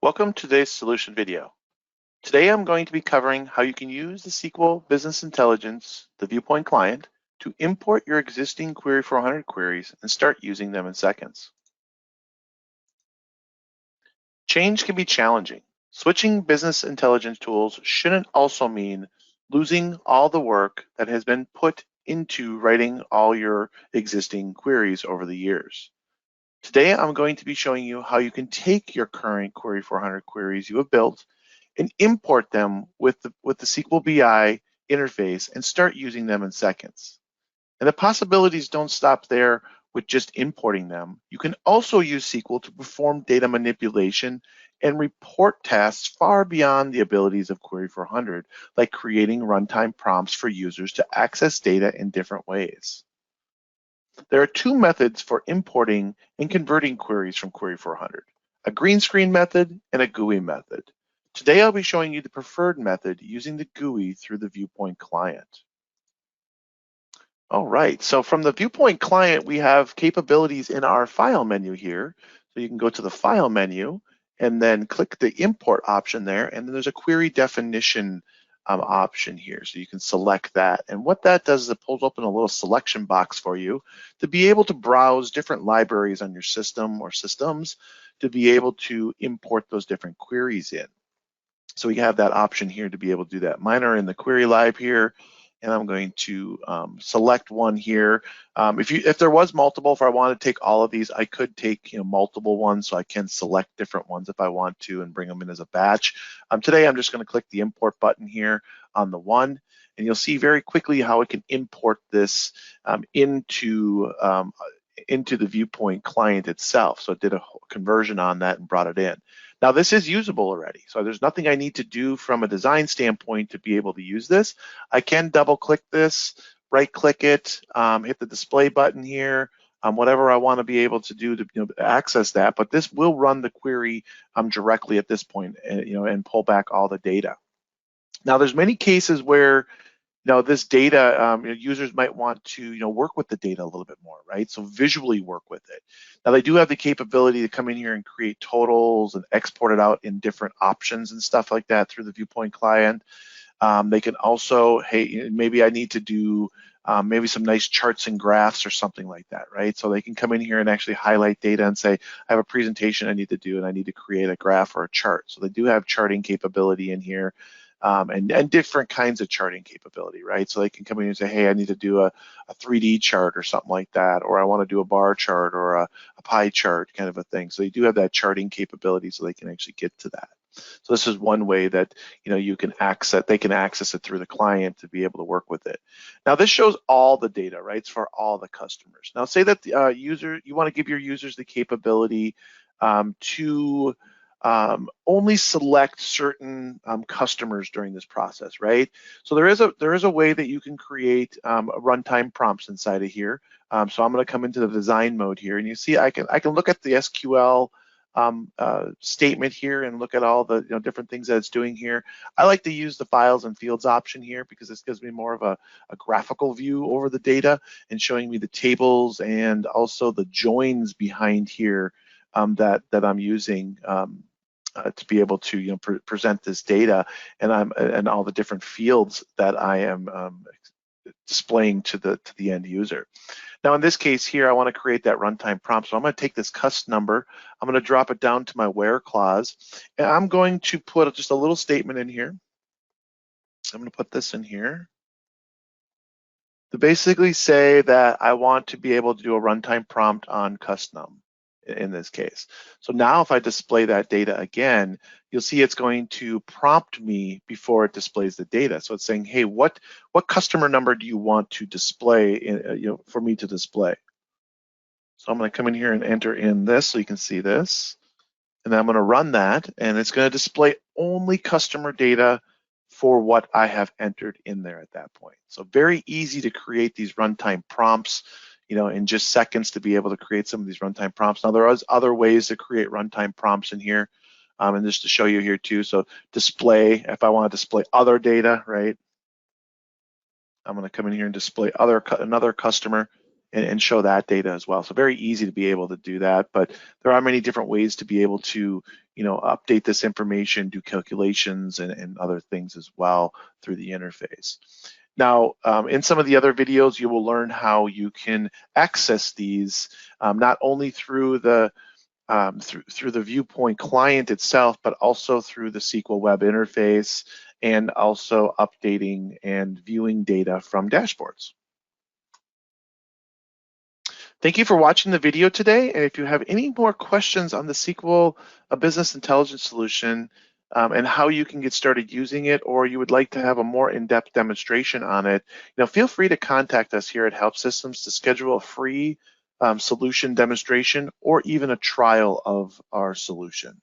Welcome to today's solution video. Today I'm going to be covering how you can use the SQL Business Intelligence, the Viewpoint Client, to import your existing Query400 queries and start using them in seconds. Change can be challenging. Switching business intelligence tools shouldn't also mean losing all the work that has been put into writing all your existing queries over the years. Today, I'm going to be showing you how you can take your current Query400 queries you have built and import them with the SQL BI interface and start using them in seconds. And the possibilities don't stop there with just importing them. You can also use SQL to perform data manipulation and report tasks far beyond the abilities of Query400, like creating runtime prompts for users to access data in different ways. There are two methods for importing and converting queries from Query400, a green screen method and a GUI method. Today, I'll be showing you the preferred method using the GUI through the Viewpoint Client. All right, so from the Viewpoint Client, we have capabilities in our File menu here. So you can go to the File menu and then click the Import option there, and then there's a Query Definition option here. So you can select that. And what that does is it pulls open a little selection box for you to be able to browse different libraries on your system or systems to be able to import those different queries in. So we have that option here to be able to do that. Mine are in the Query Lib here, and I'm going to select one here. If there was multiple, if I want to take all of these, I could take multiple ones, so I can select different ones if I want to and bring them in as a batch. Today, I'm just going to click the import button here on the one, and you'll see very quickly how it can import this into the Viewpoint Client itself. So it did a conversion on that and brought it in. Now this is usable already, so there's nothing I need to do from a design standpoint to be able to use this. I can double click this, right click it, hit the display button here, whatever I want to be able to do to access that, but this will run the query directly at this point, and pull back all the data. Now there's many cases where this data, users might want to work with the data a little bit more, right? So visually work with it. Now they do have the capability to come in here and create totals and export it out in different options and stuff like that through the Viewpoint Client. They can also, hey, maybe I need to do maybe some nice charts and graphs or something like that, right? So they can come in here and actually highlight data and say, I have a presentation I need to do and I need to create a graph or a chart. So they do have charting capability in here. And different kinds of charting capability, right? So they can come in and say, hey, I need to do a 3D chart or something like that, or I want to do a bar chart or a pie chart kind of a thing. So they do have that charting capability so they can actually get to that. So this is one way that they can access it through the client to be able to work with it. Now this shows all the data, right? It's for all the customers. Now say that the you want to give your users the capability to only select certain customers during this process, right? So there is a way that you can create runtime prompts inside of here. So I'm going to come into the design mode here, and you see I can look at the SQL statement here and look at all the different things that it's doing here. I like to use the files and fields option here because this gives me more of a graphical view over the data and showing me the tables and also the joins behind here that I'm using to be able to present this data and all the different fields that I am displaying to the end user. Now in this case here, I want to create that runtime prompt. So I'm going to take this cust number, I'm going to drop it down to my where clause, and I'm going to put just a little statement in here. I'm going to put this in here to basically say that I want to be able to do a runtime prompt on cust num in this case. So now if I display that data again, you'll see it's going to prompt me before it displays the data. So it's saying, hey, what customer number do you want to display for me to display? So I'm going to come in here and enter in this so you can see this. And then I'm going to run that, and it's going to display only customer data for what I have entered in there at that point. So very easy to create these runtime prompts in just seconds to be able to create some of these runtime prompts. Now there are other ways to create runtime prompts in here, and just to show you here too. So display, if I want to display other data, right? I'm going to come in here and display another customer, and show that data as well. So very easy to be able to do that, but there are many different ways to be able to, update this information, do calculations and other things as well through the interface. Now, in some of the other videos, you will learn how you can access these not only through the through the Viewpoint client itself, but also through the SQL web interface, and also updating and viewing data from dashboards. Thank you for watching the video today. And if you have any more questions on the SQL Business Intelligence solution and how you can get started using it, or you would like to have a more in-depth demonstration on it, feel free to contact us here at Help Systems to schedule a free solution demonstration or even a trial of our solution.